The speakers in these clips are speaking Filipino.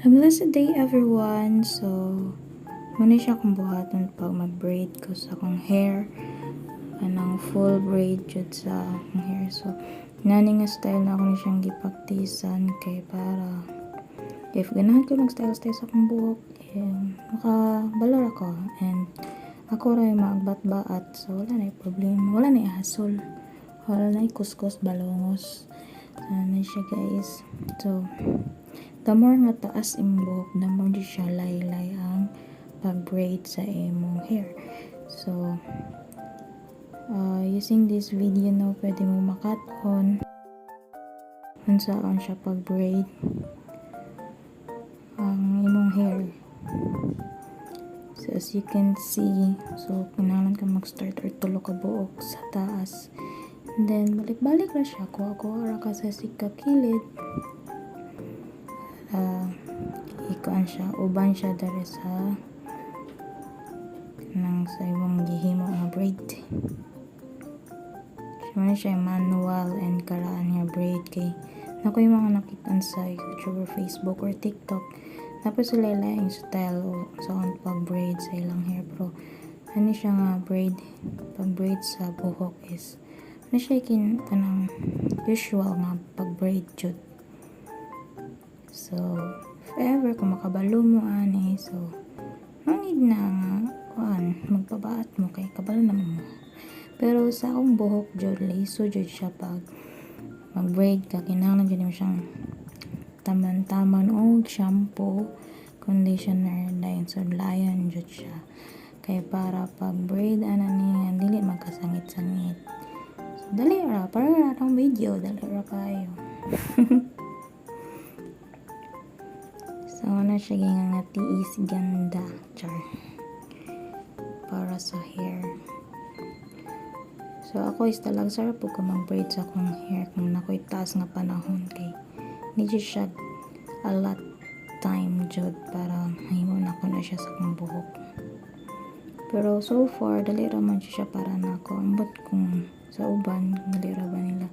Blessed day everyone. So, muna siya akong buhaton pag mag-braid ko sa akong hair. Anang full braid jud sa akong hair. So, nani nga style na ako ni siyang gipaktisan kay para if ganahan ko mag-style-style sa akong buhok, makabalor ako. And ako rin magbat-baat. So, wala na problem. Wala na hasol. Wala na kuskus balongos. Ano siya guys. So, the more nga taas imong buhok, the more di siya laylay ang pag-braid sa imong hair. So, using this video na pwede mo makat on saan siya pag-braid ang imong hair. So, as you can see, so, kailangan ka mag-start or tulo ka buhok sa taas. And then, balik-balik na siya. Kuha-kuha ka sa sikap kilid. Ikuan siya, uban siya dari sa imong gihimo nga braid. Siya manual and karaan nga braid kay nako yung mga nakitaan sa YouTube or Facebook or TikTok. Tapos sila yung style o sa pag-braid sa ilang hair. Pero ano siya nga braid, pag-braid sa buhok is ano siya kanang usual nga pag-braid jud. So, if ever kung makabalo mo so no need na nga magpabaat mo kay kabalo naman mo. Pero sa akong buhok jud liso jud siya pag mag-braid ka, kinahanglan jud mo siyang taman-taman og shampoo, conditioner, line so layan jud siya. Kay para pag-braid ni dili magkasangit-sangit. So dali ra para atong video, dali ra kayo. So, na siya nga tiis ganda. Char. Para sa hair. So, ako is talag sarap po ka mag-braid sa akong hair kung nako'y taas nga panahon kay hindi siya a lot time jud para mahimo na ko na siya sa akong buhok. Pero so far, dali ra man siya para na ako. Ambot kung sa uban, dali ra ba nila.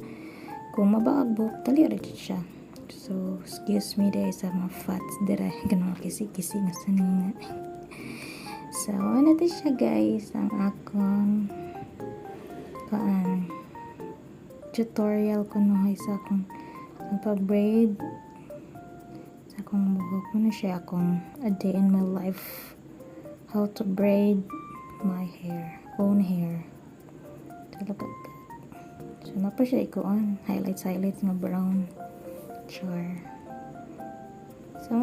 Kung mabaag buhok, dali ra siya. So, excuse me dahil sa mga fats dira. Ganun kisi-kisi nga sa nga. So, ano to siya guys. Ang akong tutorial ko sa akong pag-braid sa akong buhok. Ano siya akong a day in my life. How to braid my hair. Own hair. So, look at that. So, napa siya ikuan. Highlights nga brown. Sure.